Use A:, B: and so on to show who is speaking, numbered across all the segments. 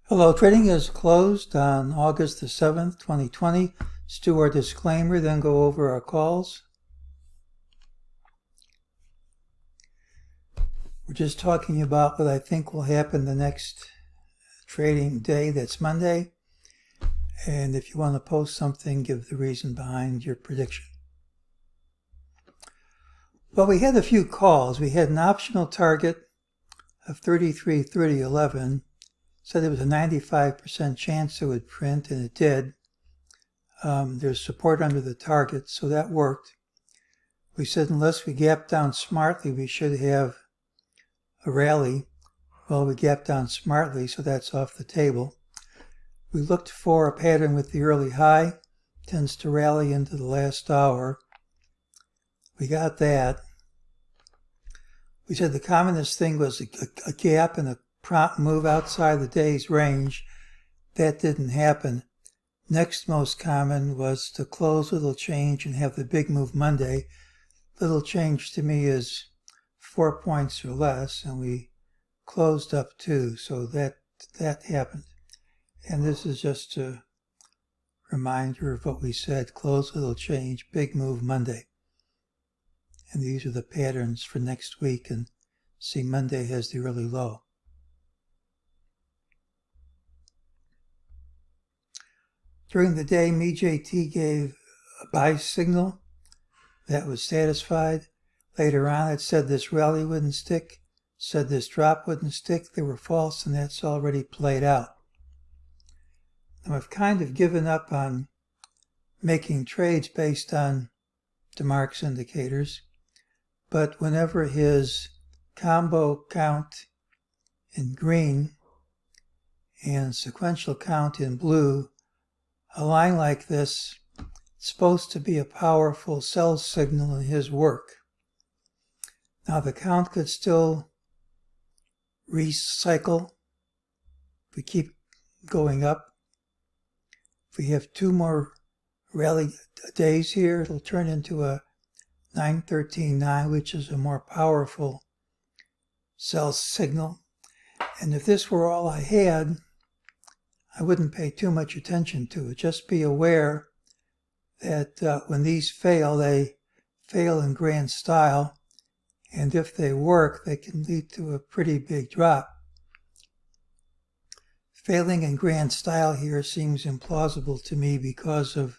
A: Hello, trading is closed on August the 7th, 2020. Let's do our disclaimer, then go over our calls. We're just talking about what I think will happen the next trading day, that's Monday. And if you want to post something, give the reason behind your prediction. Well, we had a few calls. We had an optional target of 33.30.11. Said there was a 95% chance it would print, and it did. There's support under the target, so that worked. We said unless we gap down smartly, we should have a rally. Well, we gapped down smartly, so that's off the table. We looked for a pattern with the early high, tends to rally into the last hour. We got that. We said the commonest thing was a gap and a prompt move outside the day's range. That didn't happen. Next most common was to close little change and have the big move Monday. Little change to me is 4 points or less, and we closed up 2, so that happened. And this is just a reminder of what we said: close little change, big move Monday. And these are the patterns for next week, and see Monday has the early low. During the day, MEJT gave a buy signal. That was satisfied. Later on, it said this rally wouldn't stick, said this drop wouldn't stick. They were false, and that's already played out. Now, I've kind of given up on making trades based on Demark's indicators, but whenever his combo count in green and sequential count in blue, a line like this, it's supposed to be a powerful sell signal in his work. Now the count could still recycle if we keep going up. If we have 2 more rally days here, it'll turn into a 913.9, which is a more powerful sell signal. And if this were all I had, I wouldn't pay too much attention to it. Just be aware that when these fail, they fail in grand style. And if they work, they can lead to a pretty big drop. Failing in grand style here seems implausible to me because of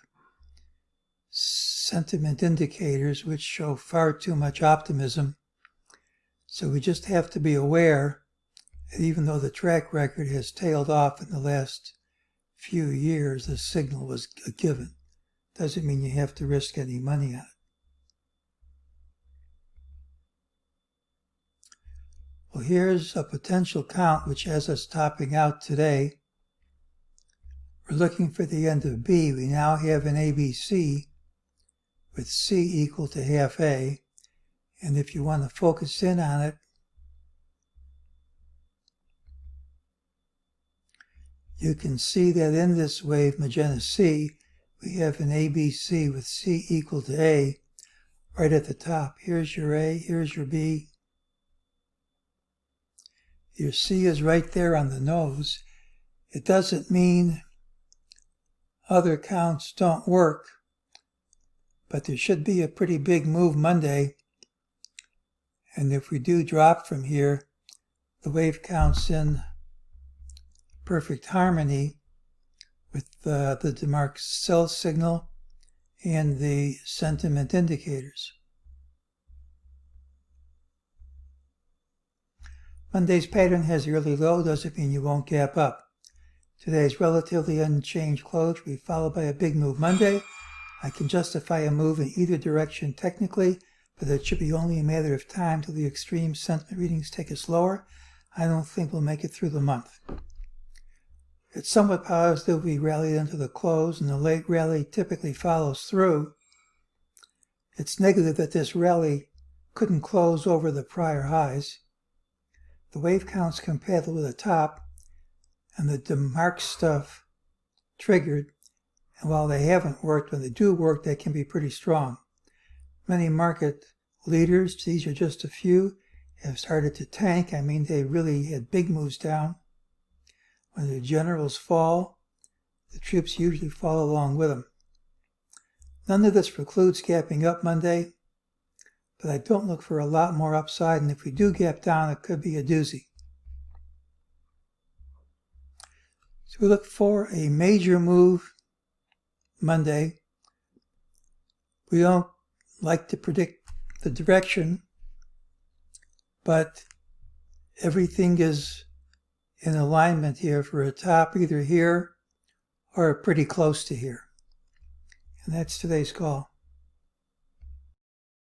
A: sentiment indicators, which show far too much optimism. So we just have to be aware that even though the track record has tailed off in the last few years, the signal was a given. Doesn't mean you have to risk any money on it. Well, here's a potential count which has us topping out today. We're looking for the end of B. We now have an ABC with C equal to half A. And if you want to focus in on it, you can see that in this wave, magenta C, we have an ABC with C equal to A right at the top. Here's your A, here's your B. Your C is right there on the nose. It doesn't mean other counts don't work, but there should be a pretty big move Monday. And if we do drop from here, the wave counts in perfect harmony with the Demark sell signal and the sentiment indicators. Monday's pattern has the early low, doesn't mean you won't gap up. Today's relatively unchanged close will be followed by a big move Monday. I can justify a move in either direction technically, but it should be only a matter of time till the extreme sentiment readings take us lower. I don't think we'll make it through the month. It's somewhat positive we rallied into the close, and the late rally typically follows through. It's negative that this rally couldn't close over the prior highs. The wave count's compatible with the top, and the Demark stuff triggered, and while they haven't worked, when they do work, they can be pretty strong. Many market leaders, these are just a few, have started to tank. I mean, they really had big moves down. When the generals fall, the troops usually fall along with them. None of this precludes gapping up Monday, but I don't look for a lot more upside, and if we do gap down, it could be a doozy. So we look for a major move Monday. We don't like to predict the direction, but everything is in alignment here for a top either here or pretty close to here. And that's today's call.